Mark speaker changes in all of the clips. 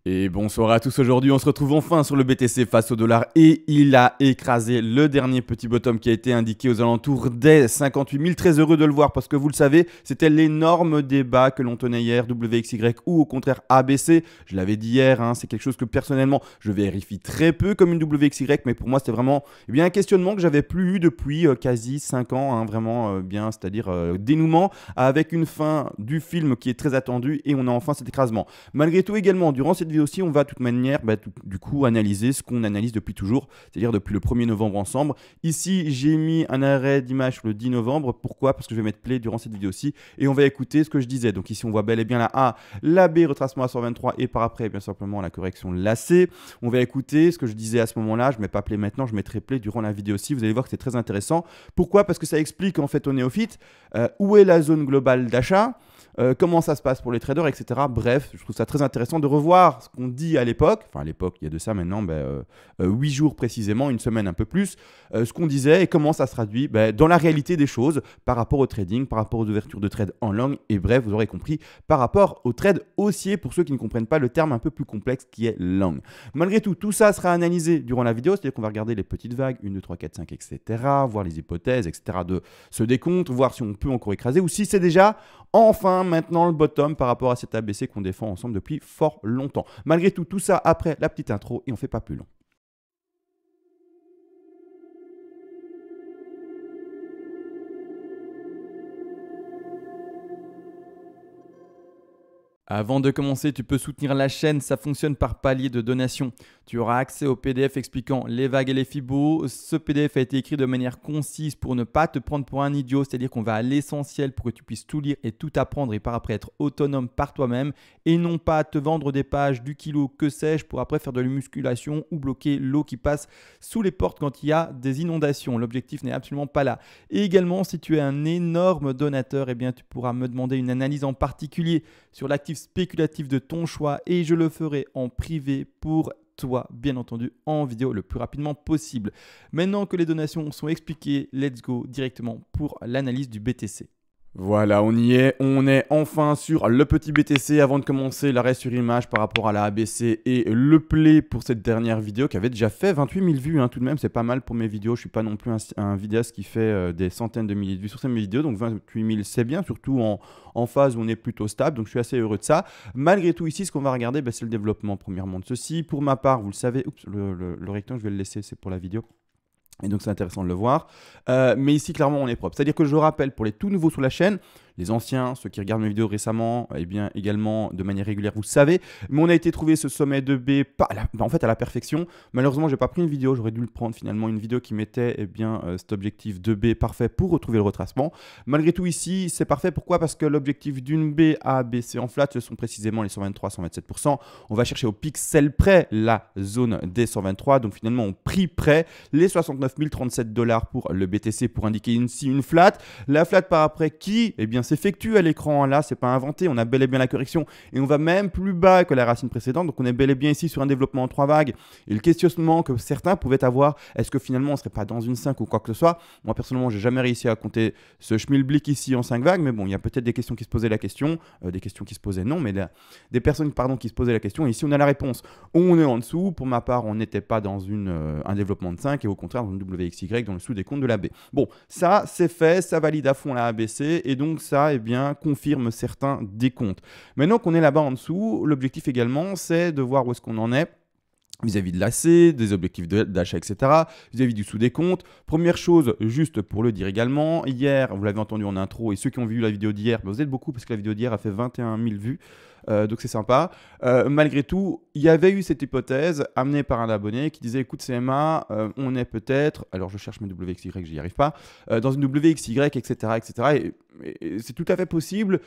Speaker 1: Et bonsoir à tous, aujourd'hui on se retrouve enfin sur le BTC face au dollar et il a écrasé le dernier petit bottom qui a été indiqué aux alentours des 58 000. Très heureux de le voir parce que vous le savez, c'était l'énorme débat que l'on tenait hier, WXY ou au contraire ABC. Je l'avais dit hier, c'est quelque chose que personnellement je vérifie très peu comme une WXY, mais pour moi c'était vraiment un questionnement que j'avais plus eu depuis quasi 5 ans, vraiment bien, c'est-à-dire dénouement avec une fin du film qui est très attendue et on a enfin cet écrasement. Malgré tout également, durant cette vidéo aussi, on va de toute manière du coup analyser ce qu'on analyse depuis toujours, c'est-à-dire depuis le 1er novembre ensemble. Ici, j'ai mis un arrêt d'image le 10 novembre. Pourquoi? Parce que je vais mettre play durant cette vidéo aussi et on va écouter ce que je disais. Donc ici, on voit bel et bien la A, la B, retracement à 123 et par après, bien simplement, la correction la C. On va écouter ce que je disais à ce moment-là. Je ne mets pas play maintenant, je mettrai play durant la vidéo aussi. Vous allez voir que c'est très intéressant. Pourquoi? Parce que ça explique en fait aux néophytes où est la zone globale d'achat. Comment ça se passe pour les traders, etc. Bref, je trouve ça très intéressant de revoir ce qu'on dit à l'époque, enfin à l'époque, il y a de ça maintenant 8 jours précisément, une semaine un peu plus, ce qu'on disait et comment ça se traduit dans la réalité des choses par rapport au trading, par rapport aux ouvertures de trade en long et bref, vous aurez compris, par rapport au trade haussier pour ceux qui ne comprennent pas le terme un peu plus complexe qui est long. Malgré tout, tout ça sera analysé durant la vidéo, c'est-à-dire qu'on va regarder les petites vagues, 1, 2, 3, 4, 5, etc., voir les hypothèses, etc., de ce décompte, voir si on peut encore écraser ou si c'est déjà enfin maintenant le bottom par rapport à cet ABC qu'on défend ensemble depuis fort longtemps. Malgré tout, tout ça après la petite intro et on ne fait pas plus long. Avant de commencer, tu peux soutenir la chaîne, ça fonctionne par palier de donation. Tu auras accès au PDF expliquant les vagues et les fibos. Ce PDF a été écrit de manière concise pour ne pas te prendre pour un idiot, c'est-à-dire qu'on va à l'essentiel pour que tu puisses tout lire et tout apprendre et par après être autonome par toi-même et non pas te vendre des pages du kilo, que sais-je, pour après faire de la musculation ou bloquer l'eau qui passe sous les portes quand il y a des inondations. L'objectif n'est absolument pas là. Et également, si tu es un énorme donateur, tu pourras me demander une analyse en particulier sur l'actif spéculatif de ton choix et je le ferai en privé pour toi, bien entendu, en vidéo le plus rapidement possible. Maintenant que les donations sont expliquées, let's go directement pour l'analyse du BTC. Voilà, on y est, on est enfin sur le petit BTC. Avant de commencer, l'arrêt sur image par rapport à la ABC et le play pour cette dernière vidéo qui avait déjà fait 28 000 vues, tout de même, c'est pas mal pour mes vidéos. Je suis pas non plus un vidéaste qui fait des centaines de milliers de vues sur ces vidéos, donc 28 000 c'est bien, surtout en phase où on est plutôt stable, donc je suis assez heureux de ça. Malgré tout ici, ce qu'on va regarder, c'est le développement premièrement de ceci. Pour ma part, vous le savez, le rectangle, je vais le laisser, c'est pour la vidéo. Et donc c'est intéressant de le voir. Mais ici, clairement, on est propre. C'est-à-dire que je rappelle, pour les tout nouveaux sur la chaîne, les anciens, ceux qui regardent mes vidéos récemment, également de manière régulière, vous savez. Mais on a été trouver ce sommet de B en fait à la perfection. Malheureusement, j'ai pas pris une vidéo, j'aurais dû le prendre finalement, une vidéo qui mettait cet objectif de B parfait pour retrouver le retracement. Malgré tout ici, c'est parfait. Pourquoi? Parce que l'objectif d'une B à B, c'est en flat, ce sont précisément les 123-127%. On va chercher au pixel près la zone des 123. Donc finalement, on prix près les 69 037 $ pour le BTC pour indiquer ici une flat. La flat par après qui, s'effectue à l'écran. Là, c'est pas inventé. On a bel et bien la correction et on va même plus bas que la racine précédente. Donc, on est bel et bien ici sur un développement en 3 vagues. Et le questionnement que certains pouvaient avoir, est-ce que finalement, on ne serait pas dans une 5 ou quoi que ce soit? Moi, personnellement, j'ai jamais réussi à compter ce schmilblick ici en 5 vagues. Mais bon, il y a peut-être des questions qui se posaient la question, des questions qui se posaient non, mais des personnes qui se posaient la question. Et ici, on a la réponse. On est en dessous. Pour ma part, on n'était pas dans un développement de 5 et au contraire, dans une WXY, dans le sous-décompte de la B. Bon, ça, c'est fait. Ça valide à fond la ABC. Et donc, ça, confirme certains décomptes. Maintenant qu'on est là-bas en dessous, l'objectif également, c'est de voir où est-ce qu'on en est vis-à-vis de l'AC, des objectifs d'achat, etc., vis-à-vis du sous-décompte. Première chose, juste pour le dire également, hier, vous l'avez entendu en intro, et ceux qui ont vu la vidéo d'hier, vous êtes beaucoup parce que la vidéo d'hier a fait 21 000 vues, donc c'est sympa. Malgré tout, il y avait eu cette hypothèse amenée par un abonné qui disait, écoute CMA, on est peut-être, alors je cherche mes WXY, j'y arrive pas, dans une WXY, etc., etc., et c'est tout à fait possible.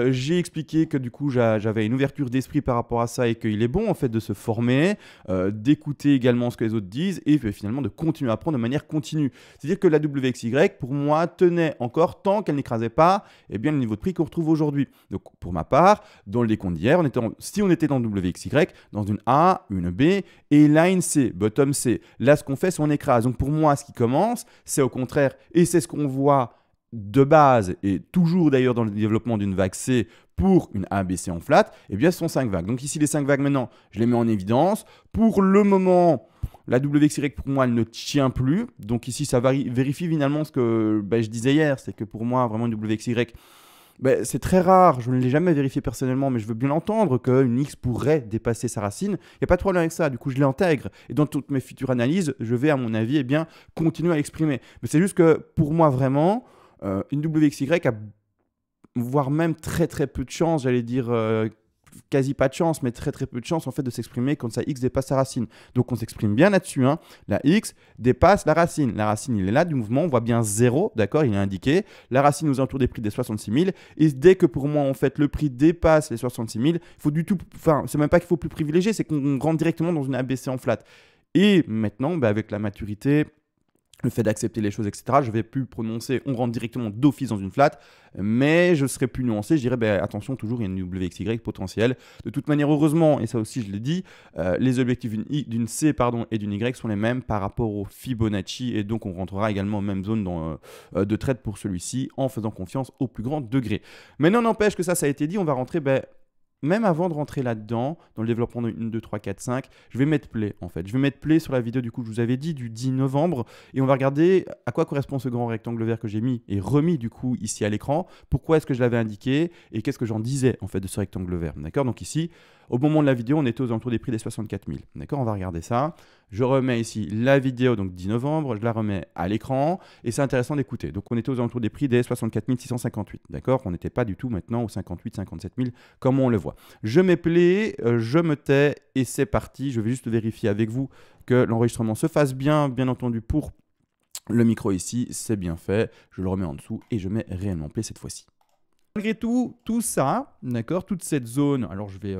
Speaker 1: J'ai expliqué que du coup j'avais une ouverture d'esprit par rapport à ça et qu'il est bon en fait de se former, d'écouter également ce que les autres disent et finalement de continuer à apprendre de manière continue. C'est-à-dire que la WXY pour moi tenait encore tant qu'elle n'écrasait pas le niveau de prix qu'on retrouve aujourd'hui. Donc pour ma part, dans le décompte d'hier, si on était dans WXY, dans une A, une B et line C, bottom C, là ce qu'on fait c'est on écrase. Donc pour moi ce qui commence c'est au contraire, et c'est ce qu'on voit de base, et toujours d'ailleurs dans le développement d'une vague C pour une ABC en flat, eh bien ce sont 5 vagues. Donc ici les 5 vagues maintenant, je les mets en évidence. Pour le moment, la WXY pour moi elle ne tient plus. Donc ici ça vérifie finalement ce que je disais hier, c'est que pour moi vraiment une WXY, c'est très rare, je ne l'ai jamais vérifié personnellement, mais je veux bien entendre qu'une X pourrait dépasser sa racine. Il n'y a pas de problème avec ça, du coup je l'intègre. Et dans toutes mes futures analyses, je vais à mon avis continuer à l'exprimer. Mais c'est juste que pour moi vraiment, une WXY a voire même très très peu de chance, j'allais dire quasi pas de chance, mais très très peu de chance en fait de s'exprimer quand sa X dépasse sa racine. Donc on s'exprime bien là-dessus, hein. La X dépasse la racine. La racine, il est là du mouvement, on voit bien 0, d'accord, il est indiqué. La racine aux alentours des prix des 66 000. Et dès que pour moi en fait le prix dépasse les 66 000, il faut du tout, enfin c'est même pas qu'il faut plus privilégier, c'est qu'on rentre directement dans une ABC en flat. Et maintenant, avec la maturité, le fait d'accepter les choses, etc., je ne vais plus prononcer, on rentre directement d'office dans une flat, mais je serai plus nuancé, je dirais, attention, toujours, il y a une WXY potentielle. De toute manière, heureusement, et ça aussi je l'ai dit, les objectifs d'une C et d'une Y sont les mêmes par rapport au Fibonacci, et donc on rentrera également en même zone de trade pour celui-ci, en faisant confiance au plus grand degré. Mais non, n'empêche que ça a été dit, on va rentrer... même avant de rentrer là-dedans, dans le développement de 1, 2, 3, 4, 5, je vais mettre play en fait. Je vais mettre play sur la vidéo du coup, je vous avais dit, du 10 novembre. Et on va regarder à quoi correspond ce grand rectangle vert que j'ai mis et remis du coup ici à l'écran. Pourquoi est-ce que je l'avais indiqué et qu'est-ce que j'en disais en fait de ce rectangle vert. D'accord. Donc ici, au moment de la vidéo, on était aux alentours des prix des 64 000. D'accord. On va regarder ça. Je remets ici la vidéo, donc 10 novembre, je la remets à l'écran et c'est intéressant d'écouter. Donc on était aux alentours des prix des 64 658. D'accord. On n'était pas du tout maintenant aux 58, 57 000 comme on le voit. Je mets play, je me tais et c'est parti. Je vais juste vérifier avec vous que l'enregistrement se fasse bien, bien entendu pour le micro ici, c'est bien fait. Je le remets en dessous et je mets réellement play cette fois-ci. Malgré tout ça, d'accord, toute cette zone, alors je vais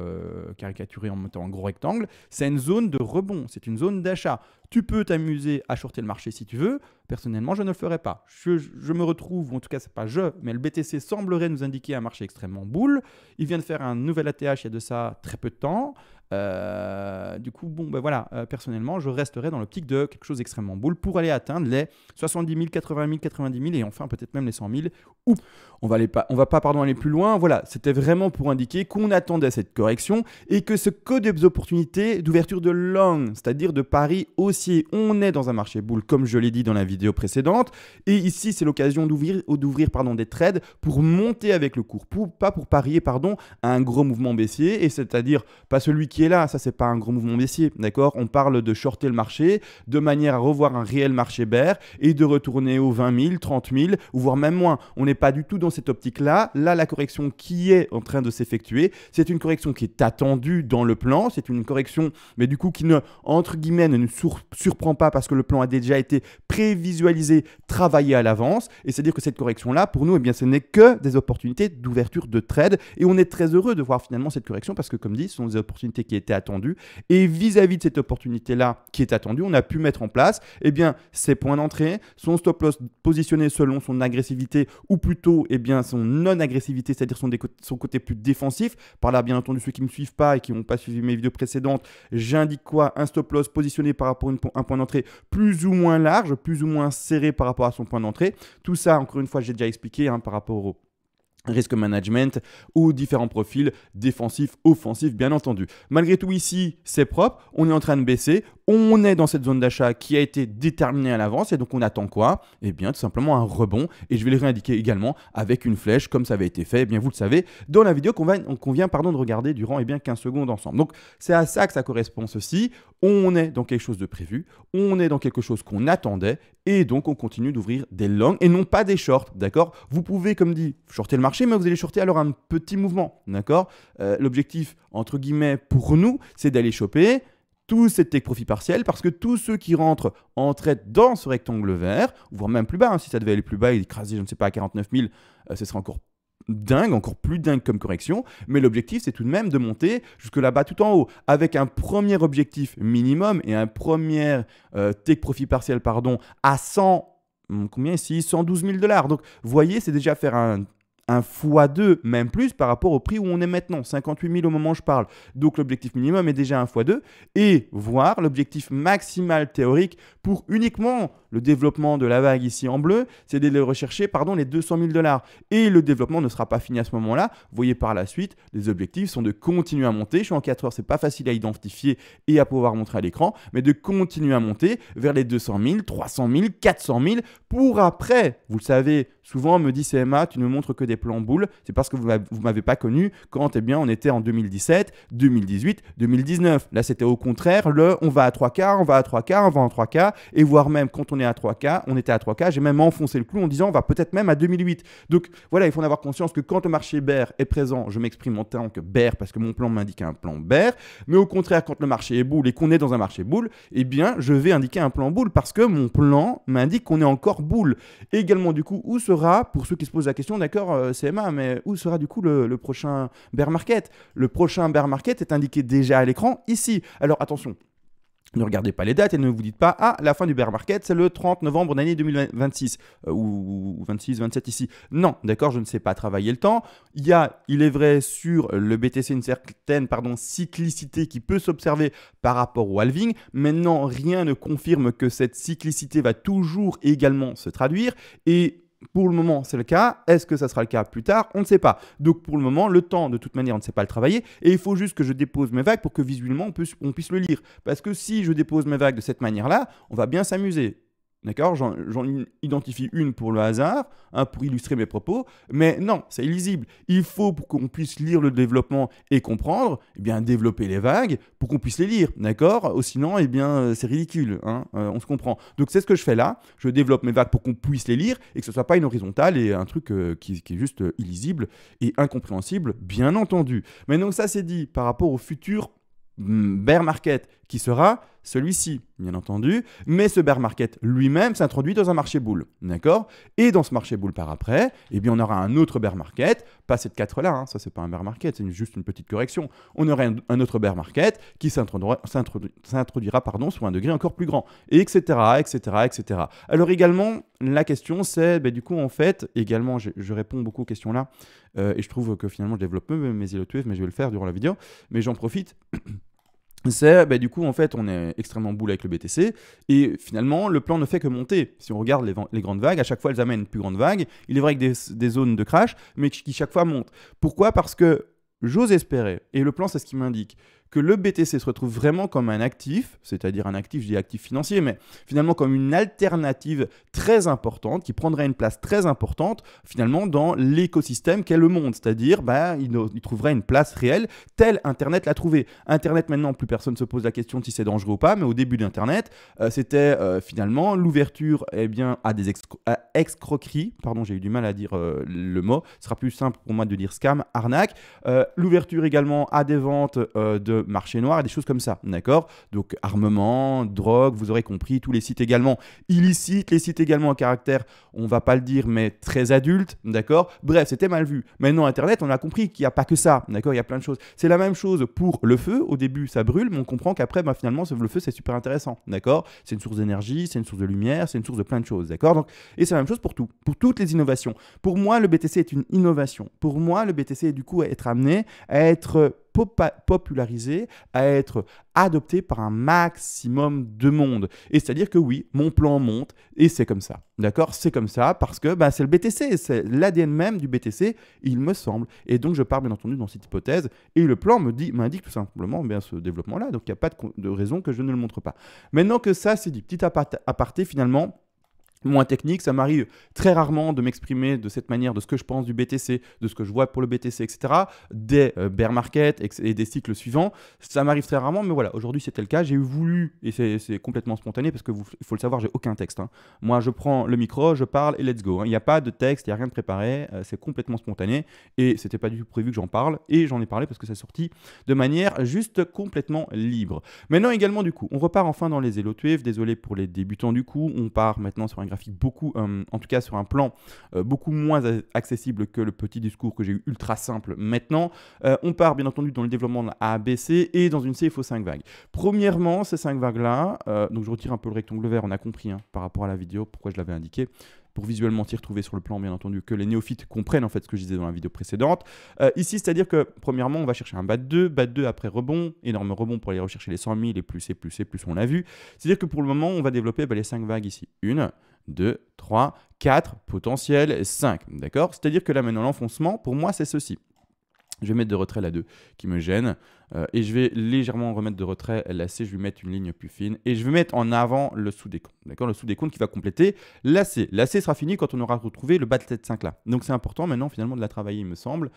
Speaker 1: caricaturer en mettant un gros rectangle, c'est une zone de rebond, c'est une zone d'achat. Tu peux t'amuser à shorter le marché si tu veux. Personnellement, je ne le ferai pas. Je me retrouve, ou en tout cas, c'est pas je, mais le BTC semblerait nous indiquer un marché extrêmement bull. Il vient de faire un nouvel ATH il y a de ça très peu de temps. Du coup, voilà, personnellement, je resterai dans l'optique de quelque chose d'extrêmement bull pour aller atteindre les 70 000, 80 000, 90 000 et enfin peut-être même les 100 000. Ou on va pas aller plus loin. Voilà, c'était vraiment pour indiquer qu'on attendait cette correction et que ce code des opportunités d'ouverture de long, c'est-à-dire de pari haussier. On est dans un marché bull, comme je l'ai dit dans la vidéo précédente. Et ici, c'est l'occasion d'ouvrir des trades pour monter avec le cours, pas pour parier à un gros mouvement baissier. Et c'est-à-dire, pas celui qui est là, ça, c'est pas un gros mouvement baissier. D'accord. On parle de shorter le marché de manière à revoir un réel marché bear et de retourner aux 20 000, 30 000, ou voire même moins. On n'est pas du tout dans cette optique-là. Là, la correction qui est en train de s'effectuer, c'est une correction qui est attendue dans le plan. C'est une correction, mais du coup, qui ne, entre guillemets, ne nous surprend pas parce que le plan a déjà été prévisualisé, travaillé à l'avance. Et c'est-à-dire que cette correction-là, pour nous, ce n'est que des opportunités d'ouverture de trade. Et on est très heureux de voir finalement cette correction parce que, comme dit, ce sont des opportunités qui étaient attendues. Et vis-à-vis de cette opportunité-là qui est attendue, on a pu mettre en place ses points d'entrée, son stop loss positionné selon son agressivité ou plutôt son non-agressivité, c'est-à-dire son côté plus défensif. Par là, bien entendu, ceux qui ne me suivent pas et qui n'ont pas suivi mes vidéos précédentes, j'indique quoi? Un stop loss positionné par rapport à un point d'entrée plus ou moins large, plus ou moins serré par rapport à son point d'entrée. Tout ça, encore une fois, j'ai déjà expliqué par rapport au risk management ou différents profils défensifs, offensifs, bien entendu. Malgré tout, ici, c'est propre. On est en train de baisser. On est dans cette zone d'achat qui a été déterminée à l'avance. Et donc, on attend quoi? Tout simplement un rebond. Et je vais le réindiquer également avec une flèche, comme ça avait été fait. Vous le savez, dans la vidéo qu'on vient de regarder durant 15 secondes ensemble. Donc, c'est à ça que ça correspond, ceci. On est dans quelque chose de prévu. On est dans quelque chose qu'on attendait. Et donc, on continue d'ouvrir des longs et non pas des shorts. D'accord? Vous pouvez, comme dit, shorter le marché, mais vous allez shorter alors un petit mouvement. D'accord? L'objectif, entre guillemets, pour nous, c'est d'aller choper tous ces take profit partiels parce que tous ceux qui rentrent en trade dans ce rectangle vert, voire même plus bas, si ça devait aller plus bas et écraser, je ne sais pas, à 49 000, ce serait encore dingue, encore plus dingue comme correction, mais l'objectif c'est tout de même de monter jusque là-bas tout en haut avec un premier objectif minimum et un premier take profit partiel à 112 000 $. Donc vous voyez, c'est déjà faire un x2, même plus par rapport au prix où on est maintenant, 58 000 au moment où je parle. Donc l'objectif minimum est déjà un x2 et voir l'objectif maximal théorique pour uniquement le développement de la vague ici en bleu, c'est d'aller rechercher les 200 000 $. Et le développement ne sera pas fini à ce moment-là. Vous voyez par la suite, les objectifs sont de continuer à monter. Je suis en 4 heures, c'est pas facile à identifier et à pouvoir montrer à l'écran, mais de continuer à monter vers les 200 000, 300 000, 400 000 pour après, vous le savez, souvent on me dit CMA, tu ne montres que des plans boules, c'est parce que vous ne m'avez pas connu quand on était en 2017, 2018, 2019. Là, c'était au contraire, on va à 3K, on va à 3K, on va en 3K, et voire même quand on est à 3K, on était à 3K, j'ai même enfoncé le clou en disant on va peut-être même à 2008. Donc voilà, il faut en avoir conscience que quand le marché bear est présent, je m'exprime en tant que bear parce que mon plan m'indique un plan bear, mais au contraire, quand le marché est bull et qu'on est dans un marché bull, eh bien, je vais indiquer un plan bull parce que mon plan m'indique qu'on est encore bull. Et également, du coup, où sera, pour ceux qui se posent la question, d'accord, CMA, mais où sera du coup le prochain bear market? Le prochain bear market est indiqué déjà à l'écran ici. Alors attention. Ne regardez pas les dates et ne vous dites pas « Ah, la fin du bear market, c'est le 30 novembre d'année 2026 ou 26, 27 ici. » Non, d'accord, je ne sais pas travailler le temps. Il est vrai, sur le BTC une certaine cyclicité qui peut s'observer par rapport au halving. Maintenant, rien ne confirme que cette cyclicité va toujours également se traduire et pour le moment, c'est le cas. Est-ce que ça sera le cas plus tard? On ne sait pas. Donc, pour le moment, le temps, de toute manière, on ne sait pas le travailler. Et il faut juste que je dépose mes vagues pour que visuellement, on puisse le lire. Parce que si je dépose mes vagues de cette manière-là, on va bien s'amuser. D'accord? J'en identifie une pour le hasard, pour illustrer mes propos, mais non, c'est illisible. Il faut, pour qu'on puisse lire le développement et comprendre, eh bien, développer les vagues pour qu'on puisse les lire, d'accord? Sinon, eh bien, c'est ridicule, hein, on se comprend. Donc, c'est ce que je fais là. Je développe mes vagues pour qu'on puisse les lire et que ce ne soit pas une horizontale et un truc qui est juste illisible et incompréhensible, bien entendu. Mais donc, ça, c'est dit par rapport au futur bear market qui sera celui-ci, bien entendu, mais ce bear market lui-même s'introduit dans un marché bull, d'accord? Et dans ce marché bull par après, eh bien, on aura un autre bear market, pas cette 4-là, hein, ça c'est pas un bear market, c'est juste une petite correction. On aura un autre bear market qui s'introduira sur un degré encore plus grand, et etc., etc., etc. Alors également, la question c'est, du coup, en fait, également, je réponds beaucoup aux questions là, et je trouve que finalement, je développe peu mes îlots de Wave, mais je vais le faire durant la vidéo, mais j'en profite. C'est, du coup, en fait, on est extrêmement bull avec le BTC et finalement, le plan ne fait que monter. Si on regarde les grandes vagues, à chaque fois, elles amènent une plus grande vague. Il est vrai que des zones de crash, mais qui chaque fois montent. Pourquoi? Parce que j'ose espérer, et le plan, c'est ce qui m'indique, que le BTC se retrouve vraiment comme un actif, c'est-à-dire un actif, je dis actif financier, mais finalement comme une alternative très importante, qui prendrait une place très importante finalement dans l'écosystème qu'est le monde, c'est-à-dire il trouverait une place réelle, telle Internet l'a trouvé. Internet maintenant, plus personne ne se pose la question de si c'est dangereux ou pas, mais au début d'Internet, c'était finalement l'ouverture à des escroqueries, pardon, j'ai eu du mal à dire le mot, ce sera plus simple pour moi de dire scam, arnaque, l'ouverture également à des ventes de marché noir et des choses comme ça, d'accord? Donc armement, drogue, vous aurez compris, tous les sites également illicites, les sites également à caractère, on va pas le dire, mais très adulte, d'accord? Bref, c'était mal vu. Maintenant, Internet, on a compris qu'il n'y a pas que ça, d'accord? Il y a plein de choses. C'est la même chose pour le feu, au début ça brûle, mais on comprend qu'après, finalement, le feu c'est super intéressant, d'accord? C'est une source d'énergie, c'est une source de lumière, c'est une source de plein de choses, d'accord? Donc, et c'est la même chose pour tout, pour toutes les innovations. Pour moi, le BTC est une innovation. Pour moi, le BTC est du coup à être amené à être popularisé, à être adopté par un maximum de monde. Et c'est-à-dire que oui, mon plan monte et c'est comme ça. D'accord? C'est comme ça parce que c'est le BTC, c'est l'ADN même du BTC, il me semble. Et donc, je pars bien entendu dans cette hypothèse et le plan m'indique tout simplement ce développement-là. Donc, il n'y a pas de raison que je ne le montre pas. Maintenant que ça, c'est dit, petit aparté finalement, moins technique, ça m'arrive très rarement de m'exprimer de cette manière de ce que je pense du BTC, de ce que je vois pour le BTC, etc., des bear market et des cycles suivants. Ça m'arrive très rarement, mais voilà, aujourd'hui c'était le cas. J'ai voulu, et c'est complètement spontané parce que il faut le savoir, j'ai aucun texte. Hein. Moi, je prends le micro, je parle et let's go. Hein. Il n'y a pas de texte, il n'y a rien de préparé, c'est complètement spontané et c'était pas du tout prévu que j'en parle et j'en ai parlé parce que c'est sorti de manière juste complètement libre. Maintenant également, du coup, on repart enfin dans les Elo Wave. Désolé pour les débutants, du coup, on part maintenant sur un graphique beaucoup, en tout cas sur un plan beaucoup moins accessible que le petit discours que j'ai eu ultra simple maintenant. On part bien entendu dans le développement de la ABC et dans une série, il faut 5 vagues. Premièrement, ces 5 vagues-là, donc je retire un peu le rectangle vert, on a compris par rapport à la vidéo pourquoi je l'avais indiqué. pour visuellement t'y retrouver sur le plan, bien entendu, que les néophytes comprennent en fait ce que je disais dans la vidéo précédente. Ici, c'est-à-dire que premièrement, on va chercher un BAT 2 après rebond, énorme rebond pour aller rechercher les 100 000 et plus, on l'a vu. C'est-à-dire que pour le moment, on va développer les 5 vagues ici. 1, 2, 3, 4, potentiel 5. D'accord? C'est-à-dire que là maintenant, l'enfoncement, pour moi, c'est ceci. Je vais mettre de retrait la 2 qui me gêne et je vais légèrement remettre de retrait la C, je vais mettre une ligne plus fine et je vais mettre en avant le sous-décompte, d'accord, le sous-décompte qui va compléter la C. La C sera finie quand on aura retrouvé le bas de tête 5 là. Donc c'est important maintenant finalement de la travailler, il me semble,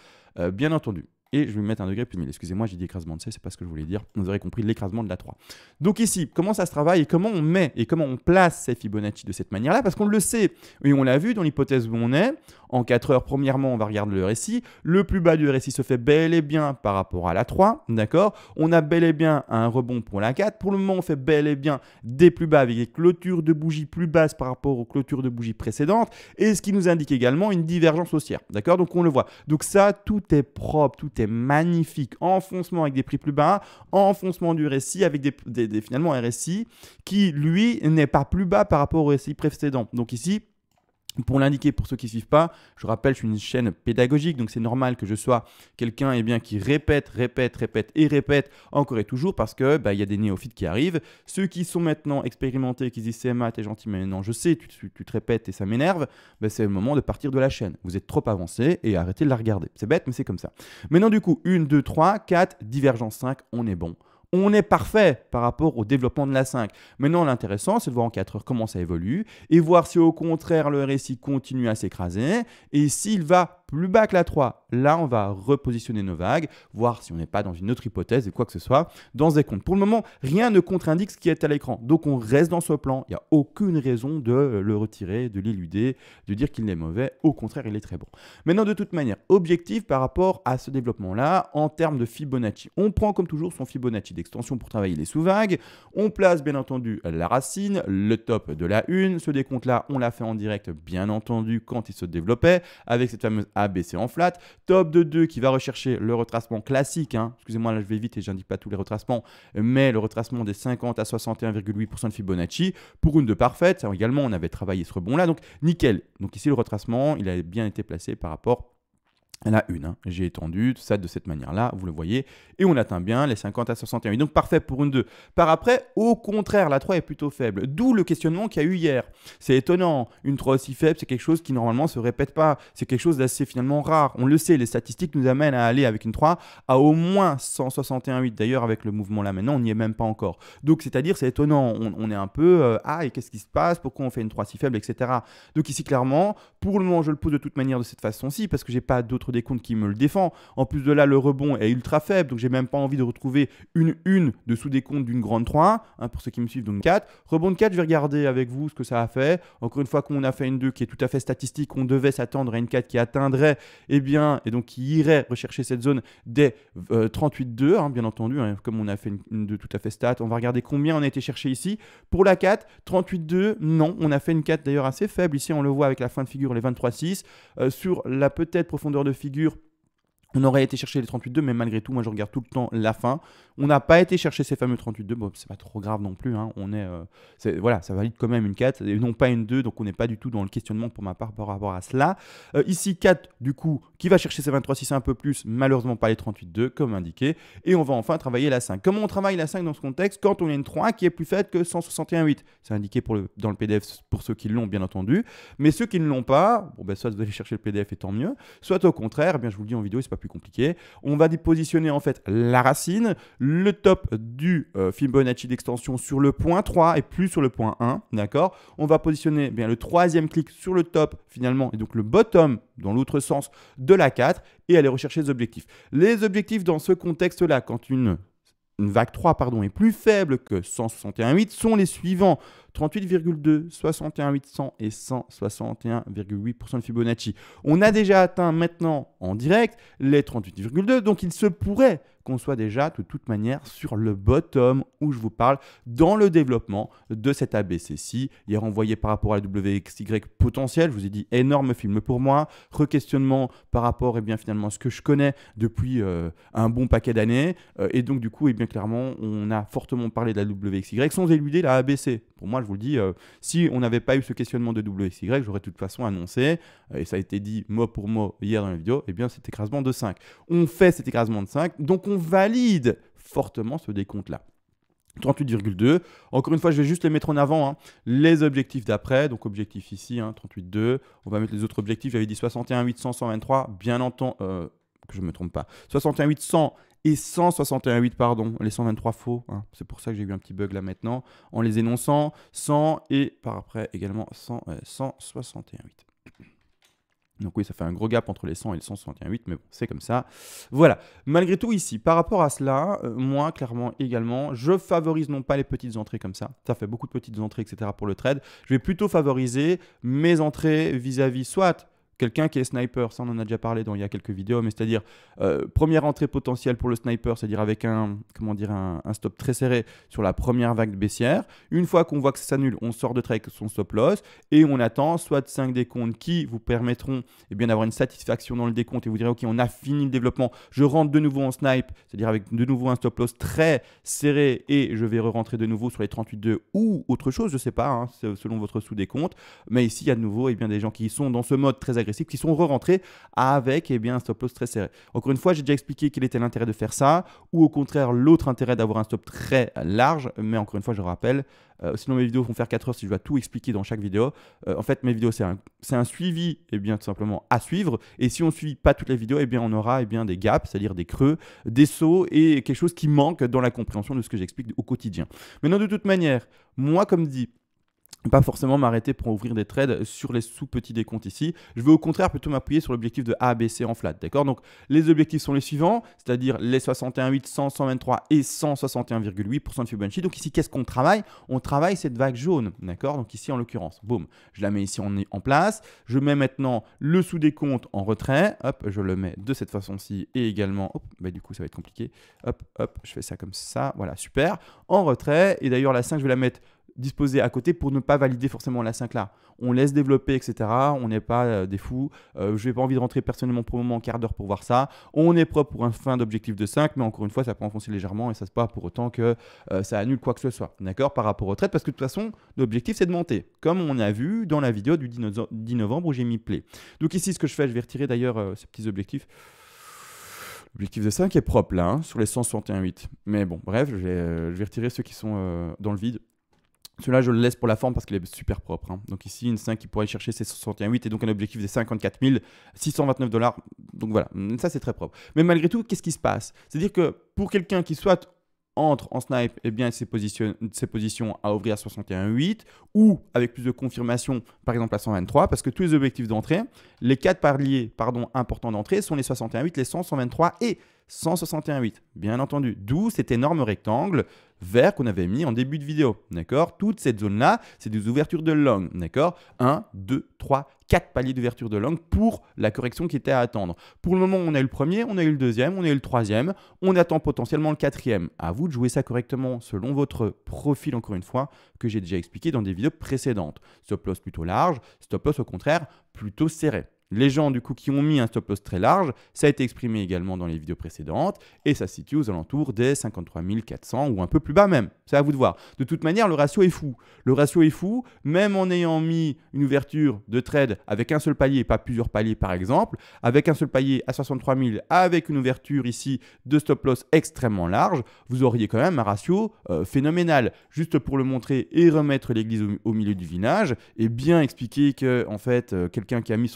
Speaker 1: bien entendu. Et je vais mettre un degré plus 1000. Excusez-moi, j'ai dit écrasement de C, c'est pas ce que je voulais dire. Vous aurez compris l'écrasement de la 3. Donc ici, comment ça se travaille et comment on met et comment on place ces Fibonacci de cette manière-là? Parce qu'on le sait, et on l'a vu dans l'hypothèse où on est. En 4 heures, premièrement, on va regarder le RSI. Le plus bas du RSI se fait bel et bien par rapport à la 3. D'accord? On a bel et bien un rebond pour la 4. Pour le moment, on fait bel et bien des plus bas avec des clôtures de bougies plus basses par rapport aux clôtures de bougies précédentes. Et ce qui nous indique également une divergence haussière. D'accord? Donc on le voit. Donc ça, tout est propre, tout est magnifique. Enfoncement avec des prix plus bas, enfoncement du RSI avec finalement un RSI qui, lui, n'est pas plus bas par rapport au RSI précédent. Donc ici, pour l'indiquer pour ceux qui ne suivent pas, je rappelle, je suis une chaîne pédagogique, donc c'est normal que je sois quelqu'un qui répète encore et toujours parce que y a des néophytes qui arrivent. Ceux qui sont maintenant expérimentés, qui disent CMA, t'es gentil, mais non, je sais, tu te répètes et ça m'énerve, c'est le moment de partir de la chaîne. Vous êtes trop avancé et arrêtez de la regarder. C'est bête, mais c'est comme ça. Maintenant, du coup, 1, 2, 3, 4, divergence 5, on est bon. On est parfait par rapport au développement de la 5. Maintenant, l'intéressant, c'est de voir en 4 heures comment ça évolue et voir si au contraire le RSI continue à s'écraser et s'il va plus bas que la 3. Là, on va repositionner nos vagues, voir si on n'est pas dans une autre hypothèse et quoi que ce soit dans des comptes. Pour le moment, rien ne contre-indique ce qui est à l'écran. Donc, on reste dans ce plan. Il n'y a aucune raison de le retirer, de l'éluder, de dire qu'il est mauvais. Au contraire, il est très bon. Maintenant, de toute manière, objectif par rapport à ce développement-là en termes de Fibonacci. On prend comme toujours son Fibonacci d'extension pour travailler les sous-vagues. On place bien entendu la racine, le top de la 1. Ce décompte-là, on l'a fait en direct, bien entendu, quand il se développait avec cette fameuse ABC en flat. Top de 2 qui va rechercher le retracement classique. Excusez-moi, là je vais vite et je n'indique pas tous les retracements, mais le retracement des 50 à 61,8% de Fibonacci pour une 2 parfaite. Ça, également, on avait travaillé ce rebond-là. Donc, nickel. Donc ici, le retracement, il a bien été placé par rapport à la 1. J'ai étendu tout ça de cette manière-là, vous le voyez, et on atteint bien les 50 à 61. Donc parfait pour une 2. Par après, au contraire, la 3 est plutôt faible. D'où le questionnement qu'il y a eu hier. C'est étonnant, une 3 aussi faible, c'est quelque chose qui normalement ne se répète pas. C'est quelque chose d'assez finalement rare. On le sait, les statistiques nous amènent à aller avec une 3 à au moins 161,8. D'ailleurs, avec le mouvement là maintenant, on n'y est même pas encore. Donc c'est-à-dire, c'est étonnant. On est un peu, et qu'est-ce qui se passe? Pourquoi on fait une 3 si faible, etc. Donc ici, clairement, pour le moment, je le pose de toute manière de cette façon-ci, parce que j'ai pas d'autres décompte qui me le défend. En plus de là, le rebond est ultra faible, donc j'ai même pas envie de retrouver une de sous-décompte d'une grande 3, pour ceux qui me suivent, donc 4. Rebond de 4, je vais regarder avec vous ce que ça a fait. Encore une fois, qu'on a fait une 2 qui est tout à fait statistique, on devait s'attendre à une 4 qui atteindrait, et donc qui irait rechercher cette zone des 38,2, bien entendu, comme on a fait une 2 tout à fait stat. On va regarder combien on a été chercher ici. Pour la 4, 38,2, non, on a fait une 4 d'ailleurs assez faible. Ici, on le voit avec la fin de figure, les 23,6. Sur la peut-être profondeur de figure, on aurait été chercher les 38,2, mais malgré tout, moi je regarde tout le temps la fin. On n'a pas été chercher ces fameux 38,2, bon, c'est pas trop grave non plus. Voilà, ça valide quand même une 4 et non pas une 2, donc on n'est pas du tout dans le questionnement pour ma part par rapport à cela. Ici, 4, du coup, qui va chercher ses 23,6 un peu plus, malheureusement pas les 38,2, comme indiqué. Et on va enfin travailler la 5. Comment on travaille la 5 dans ce contexte? Quand on a une 3 qui est plus faible que 161,8. C'est indiqué dans le PDF pour ceux qui l'ont, bien entendu. Mais ceux qui ne l'ont pas, soit vous allez chercher le PDF et tant mieux, soit au contraire, je vous le dis en vidéo, c'est pas plus compliqué. On va positionner en fait la racine, le top du Fibonacci d'extension sur le point 3 et plus sur le point 1, d'accord? On va positionner le troisième clic sur le top finalement et donc le bottom dans l'autre sens de la 4 et aller rechercher les objectifs. Les objectifs dans ce contexte-là, quand une vague 3 est plus faible que 161,8 sont les suivants. 38,2, 61,800 et 161,8% de Fibonacci. On a déjà atteint maintenant en direct les 38,2, donc il se pourrait qu'on soit déjà de toute manière sur le bottom où je vous parle dans le développement de cette ABC-ci. Hier, on voyait par rapport à la WXY potentielle, je vous ai dit énorme film pour moi, re-questionnement par rapport finalement à ce que je connais depuis un bon paquet d'années et donc du coup clairement on a fortement parlé de la WXY sans éluder la ABC. Pour moi, je vous le dis, si on n'avait pas eu ce questionnement de WXY, j'aurais de toute façon annoncé, et ça a été dit mot pour mot hier dans la vidéo, eh bien cet écrasement de 5. On fait cet écrasement de 5, donc on valide fortement ce décompte-là. 38,2. Encore une fois, je vais juste les mettre en avant. Hein. Les objectifs d'après, donc objectif ici, hein, 38,2. On va mettre les autres objectifs. J'avais dit 61, 800, 123. Bien entendu, que je ne me trompe pas. 61, 800 et 161, 8, pardon. Les 123 faux. Hein. C'est pour ça que j'ai eu un petit bug là maintenant. En les énonçant, 100 et par après également 161, 8. Donc oui, ça fait un gros gap entre les 100 et les 161,8, mais bon, c'est comme ça. Voilà. Malgré tout, ici, par rapport à cela, moi, clairement, également, je favorise non pas les petites entrées comme ça. Ça fait beaucoup de petites entrées, etc. pour le trade. Je vais plutôt favoriser mes entrées vis-à-vis soit quelqu'un qui est sniper, ça on en a déjà parlé il y a quelques vidéos, mais c'est-à-dire première entrée potentielle pour le sniper, c'est-à-dire avec un stop très serré sur la première vague baissière. Une fois qu'on voit que ça s'annule, on sort de trade avec son stop loss et on attend soit 5 décomptes qui vous permettront d'avoir une satisfaction dans le décompte et vous direz ok, on a fini le développement, je rentre de nouveau en snipe, c'est-à-dire avec de nouveau un stop loss très serré et je vais re-rentrer de nouveau sur les 38,2 ou autre chose, je ne sais pas, hein, selon votre sous-décompte. Mais ici, il y a de nouveau des gens qui sont dans ce mode très agressif, qui sont re-rentrés avec un stop loss très serré. Encore une fois, j'ai déjà expliqué quel était l'intérêt de faire ça, ou au contraire l'autre intérêt d'avoir un stop très large, mais encore une fois, je rappelle, sinon mes vidéos vont faire 4 heures si je dois tout expliquer dans chaque vidéo. En fait, mes vidéos, c'est un suivi tout simplement à suivre, et si on ne suit pas toutes les vidéos, on aura des gaps, c'est-à-dire des creux, des sauts, et quelque chose qui manque dans la compréhension de ce que j'explique au quotidien. Maintenant, de toute manière, moi, comme dit, pas forcément m'arrêter pour ouvrir des trades sur les sous-petits décomptes ici. Je vais au contraire plutôt m'appuyer sur l'objectif de A, B, C en flat. D'accord? Donc, les objectifs sont les suivants, c'est-à-dire les 61,8, 100, 123 et 161,8% de Fibonacci. Donc ici, qu'est-ce qu'on travaille? On travaille cette vague jaune. D'accord? Donc ici, en l'occurrence, boum, je la mets ici en place. Je mets maintenant le sous-décompte en retrait. Hop, je le mets de cette façon-ci et également, hop, du coup, ça va être compliqué. Hop, hop, je fais ça comme ça. Voilà, super. En retrait. Et d'ailleurs, la 5, je vais la mettre disposé à côté pour ne pas valider forcément la 5 là. On laisse développer, etc. On n'est pas des fous. Je n'ai pas envie de rentrer personnellement pour le moment en quart d'heure pour voir ça. On est propre pour un fin d'objectif de 5, mais encore une fois, ça peut enfoncer légèrement et ça se passe pour autant que ça annule quoi que ce soit. D'accord? Par rapport au trade, parce que de toute façon, l'objectif c'est de monter, comme on a vu dans la vidéo du 10 novembre où j'ai mis play. Donc ici, ce que je fais, je vais retirer d'ailleurs ces petits objectifs. L'objectif de 5 est propre là, hein, sur les 161,8. Mais bon, bref, je vais retirer ceux qui sont dans le vide. Celui-là, je le laisse pour la forme parce qu'il est super propre. Hein. Donc ici, une 5 qui pourrait chercher ses 61,8 et donc un objectif des 54 629 $. Donc voilà, ça c'est très propre. Mais malgré tout, qu'est-ce qui se passe? C'est-à-dire que pour quelqu'un qui soit entre en snipe, ses positions à ouvrir à 61,8 ou avec plus de confirmation, par exemple à 123, parce que tous les objectifs d'entrée, les 4 paliers importants d'entrée sont les 61,8, les 100, 123 et 161,8. Bien entendu, d'où cet énorme rectangle vert qu'on avait mis en début de vidéo. D'accord? Toute cette zone-là, c'est des ouvertures de long. D'accord? 1, 2, 3, 4 paliers d'ouverture de long pour la correction qui était à attendre. Pour le moment, on a eu le premier, on a eu le deuxième, on a eu le troisième. On attend potentiellement le quatrième. À vous de jouer ça correctement selon votre profil, encore une fois, que j'ai déjà expliqué dans des vidéos précédentes. Stop loss plutôt large, stop loss au contraire plutôt serré. Les gens du coup qui ont mis un stop loss très large, ça a été exprimé également dans les vidéos précédentes et ça se situe aux alentours des 53 400 ou un peu plus bas même. C'est à vous de voir. De toute manière, le ratio est fou. Le ratio est fou, même en ayant mis une ouverture de trade avec un seul palier et pas plusieurs paliers par exemple, avec un seul palier à 63 000, avec une ouverture ici de stop loss extrêmement large, vous auriez quand même un ratio phénoménal. Juste pour le montrer et remettre l'église au milieu du village et bien expliquer que en fait, quelqu'un qui a mis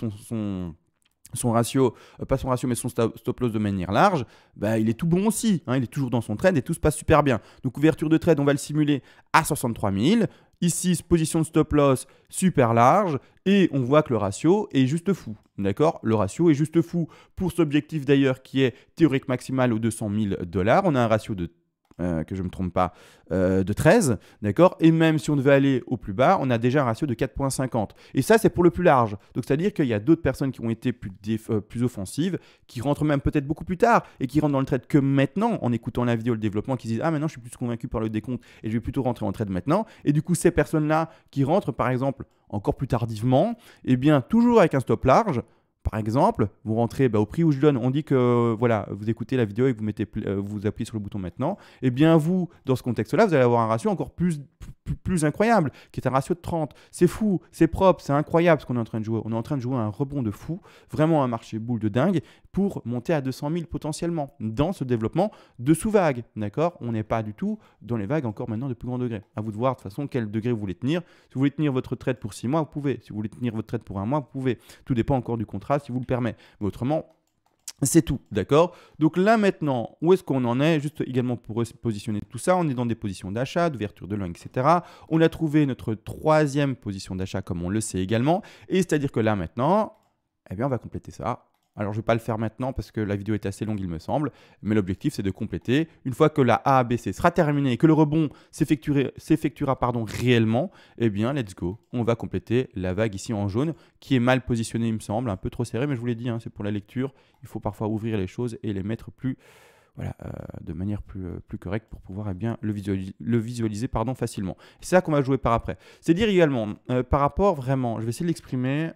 Speaker 1: son ratio, pas son ratio, mais son stop loss de manière large, il est tout bon aussi. Hein, il est toujours dans son trade et tout se passe super bien. Donc, ouverture de trade, on va le simuler à 63 000. Ici, position de stop loss super large et on voit que le ratio est juste fou. D'accord? Le ratio est juste fou. Pour cet objectif d'ailleurs qui est théorique maximal aux 200 000 $, on a un ratio de que je ne me trompe pas, de 13, d'accord? Et même si on devait aller au plus bas, on a déjà un ratio de 4,50. Et ça, c'est pour le plus large. Donc, c'est-à-dire qu'il y a d'autres personnes qui ont été plus offensives, qui rentrent même peut-être beaucoup plus tard et qui rentrent dans le trade que maintenant, en écoutant la vidéo, le développement, qui disent « Ah, maintenant, je suis plus convaincu par le décompte et je vais plutôt rentrer en trade maintenant. » Et du coup, ces personnes-là qui rentrent, par exemple, encore plus tardivement, toujours avec un stop large, par exemple, vous rentrez au prix où je donne, on dit que voilà, vous écoutez la vidéo et que vous appuyez sur le bouton maintenant. Vous, dans ce contexte-là, vous allez avoir un ratio encore plus plus incroyable, qui est un ratio de 30. C'est fou, c'est propre, c'est incroyable ce qu'on est en train de jouer. On est en train de jouer un rebond de fou, vraiment un marché boule de dingue, pour monter à 200 000 potentiellement dans ce développement de sous-vague. D'accord? On n'est pas du tout dans les vagues encore maintenant de plus grand degré. À vous de voir de toute façon quel degré vous voulez tenir. Si vous voulez tenir votre trade pour 6 mois, vous pouvez. Si vous voulez tenir votre trade pour un mois, vous pouvez. Tout dépend encore du contrat si vous le permet. Mais autrement, c'est tout, d'accord? Donc là maintenant, où est-ce qu'on en est? Juste également pour positionner tout ça, on est dans des positions d'achat, d'ouverture de loin, etc. On a trouvé notre troisième position d'achat comme on le sait également. Et c'est-à-dire que là maintenant, eh bien on va compléter ça. Alors je ne vais pas le faire maintenant parce que la vidéo est assez longue il me semble, mais l'objectif c'est de compléter. Une fois que la ABC sera terminée et que le rebond s'effectuera réellement, eh bien let's go, on va compléter la vague ici en jaune qui est mal positionnée il me semble, un peu trop serré, mais je vous l'ai dit, hein, c'est pour la lecture, il faut parfois ouvrir les choses et les mettre plus, de manière plus correcte pour pouvoir le visualiser facilement. C'est ça qu'on va jouer par après. C'est dire également, par rapport vraiment, je vais essayer de l'exprimer,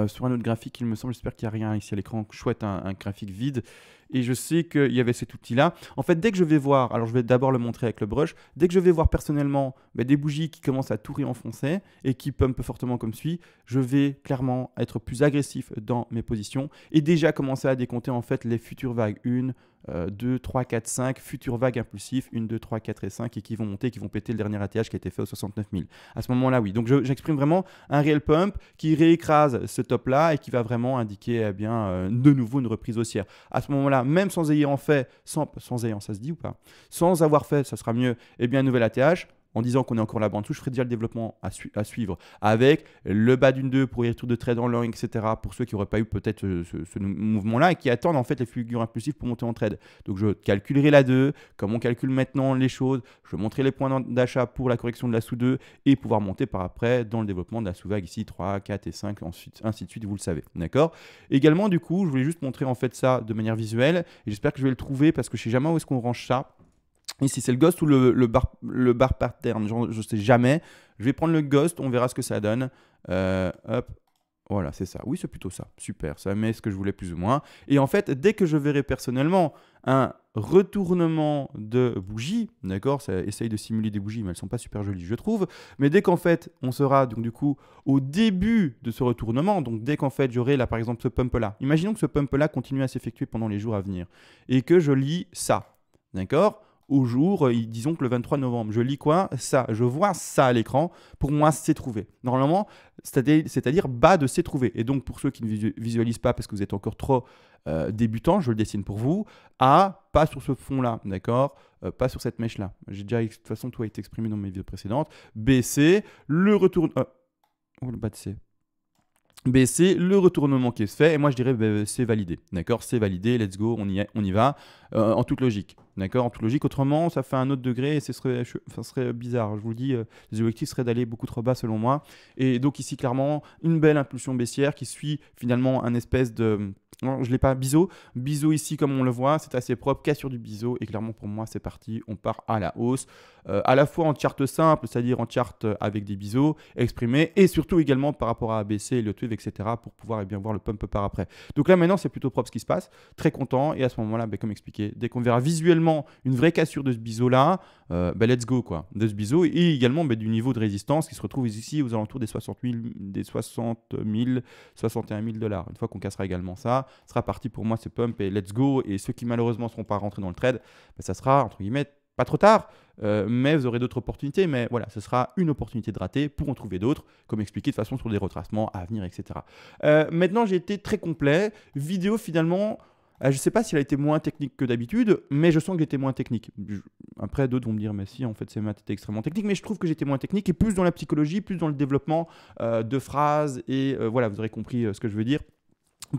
Speaker 1: sur un autre graphique, il me semble, j'espère qu'il n'y a rien ici à l'écran, chouette, un graphique vide. Et je sais qu'il y avait cet outil-là. En fait, dès que je vais voir, alors je vais d'abord le montrer avec le brush, dès que je vais voir personnellement des bougies qui commencent à tout réenfoncer et qui pumpent fortement comme suit, je vais clairement être plus agressif dans mes positions et déjà commencer à décompter en fait les futures vagues. 1, 2, 3, 4, 5, futures vagues impulsives, 1, 2, 3, 4 et 5 et qui vont monter, qui vont péter le dernier ATH qui a été fait au 69 000. À ce moment-là, oui. Donc j'exprime vraiment un réel pump qui réécrase ce top-là et qui va vraiment indiquer de nouveau une reprise haussière. À ce moment-là, même sans ayant fait, sans ayant, ça se dit ou pas? Sans avoir fait, ça sera mieux, un nouvel ATH. En disant qu'on est encore là-bas en dessous, je ferai déjà le développement à suivre avec le bas d'une 2 pour y retour de trade en long, etc. Pour ceux qui n'auraient pas eu peut-être ce mouvement-là et qui attendent en fait les figures impulsives pour monter en trade. Donc je calculerai la 2, comme on calcule maintenant les choses, je montrerai les points d'achat pour la correction de la sous 2 et pouvoir monter par après dans le développement de la sous-vague ici 3, 4 et 5, ensuite, ainsi de suite, vous le savez. D'accord? Également, du coup, je voulais juste montrer en fait ça de manière visuelle et j'espère que je vais le trouver parce que je ne sais jamais où est-ce qu'on range ça. Ici, c'est le Ghost ou le bar pattern, je ne sais jamais. Je vais prendre le Ghost, on verra ce que ça donne. Hop, voilà, c'est ça. Oui, c'est plutôt ça. Super, ça met ce que je voulais plus ou moins. Et en fait, dès que je verrai personnellement un retournement de bougies, d'accord, ça essaye de simuler des bougies, mais elles ne sont pas super jolies, je trouve. Mais dès qu'en fait, on sera donc du coup au début de ce retournement, donc dès qu'en fait, j'aurai là par exemple ce pump-là. Imaginons que ce pump-là continue à s'effectuer pendant les jours à venir et que je lis ça, d'accord? Au jour, disons que le 23 novembre, je lis quoi? Ça, je vois ça à l'écran. Pour moi, c'est trouvé. Normalement, c'est-à-dire bas de c'est trouvé. Et donc, pour ceux qui ne visualisent pas parce que vous êtes encore trop débutant, je le dessine pour vous, A, pas sur ce fond-là, d'accord? Pas sur cette mèche-là. J'ai déjà, de toute façon, tout a été exprimé dans mes vidéos précédentes. B, C, le retour... oh, le bas de C. B, c'est le retournement qui se fait et moi je dirais c'est validé, d'accord, c'est validé, let's go, on y va, en toute logique, d'accord, en toute logique, autrement ça fait un autre degré et ce serait bizarre, je vous le dis, les objectifs seraient d'aller beaucoup trop bas selon moi et donc ici clairement une belle impulsion baissière qui suit finalement un espèce de... Non, je ne l'ai pas, biseau ici comme on le voit, c'est assez propre, cassure du biseau et clairement pour moi c'est parti, on part à la hausse, à la fois en charte simple, c'est-à-dire en charte avec des biseaux exprimés et surtout également par rapport à ABC, le Twiv, etc. pour pouvoir voir le pump par après. Donc là maintenant c'est plutôt propre ce qui se passe, très content et à ce moment-là, comme expliqué, dès qu'on verra visuellement une vraie cassure de ce biseau-là, let's go quoi, de ce biseau et également du niveau de résistance qui se retrouve ici aux alentours des 60 000, 61 000 $. Une fois qu'on cassera également ça, sera parti pour moi ce pump et let's go. Et ceux qui malheureusement ne seront pas rentrés dans le trade, ça sera entre guillemets pas trop tard, mais vous aurez d'autres opportunités. Mais voilà, ce sera une opportunité de rater pour en trouver d'autres, comme expliqué de façon sur des retracements à venir, etc. Maintenant, j'ai été très complet. Vidéo finalement, je ne sais pas s'il a été moins technique que d'habitude, mais je sens que j'étais moins technique. Après, d'autres vont me dire, mais si, en fait, ces maths étaient extrêmement techniques, mais je trouve que j'étais moins technique et plus dans la psychologie, plus dans le développement de phrases. Et voilà, vous aurez compris ce que je veux dire.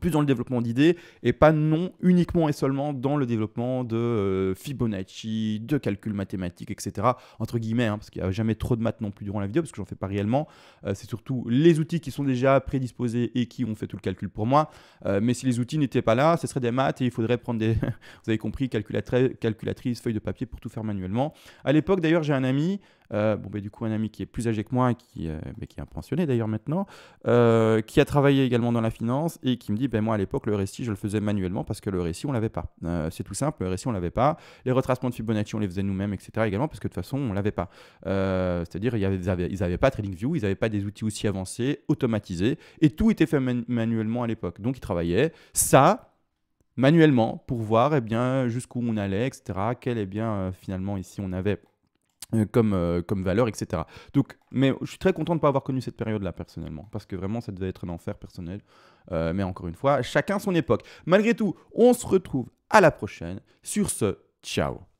Speaker 1: Plus dans le développement d'idées et pas non uniquement et seulement dans le développement de Fibonacci, de calcul mathématique, etc. Entre guillemets, hein, parce qu'il n'y a jamais trop de maths non plus durant la vidéo, parce que j'en fais pas réellement. C'est surtout les outils qui sont déjà prédisposés et qui ont fait tout le calcul pour moi. Mais si les outils n'étaient pas là, ce serait des maths et il faudrait prendre des, vous avez compris, calculatrice, feuille de papier pour tout faire manuellement. À l'époque, d'ailleurs, j'ai un ami Du coup, un ami qui est plus âgé que moi, qui est un pensionné d'ailleurs maintenant, qui a travaillé également dans la finance et qui me dit, moi à l'époque, le récit, je le faisais manuellement parce que le récit, on l'avait pas. C'est tout simple, le récit, on l'avait pas. Les retracements de Fibonacci, on les faisait nous-mêmes, etc. également parce que de toute façon, on l'avait pas. C'est-à-dire, ils n'avaient pas TradingView, ils n'avaient pas des outils aussi avancés, automatisés, et tout était fait manuellement à l'époque. Donc, ils travaillaient ça manuellement pour voir jusqu'où on allait, etc. Quel finalement ici on avait comme valeur, etc. Donc, mais je suis très content de ne pas avoir connu cette période-là personnellement, parce que vraiment ça devait être un enfer personnel. Mais encore une fois, chacun son époque. Malgré tout, on se retrouve à la prochaine. Sur ce, ciao.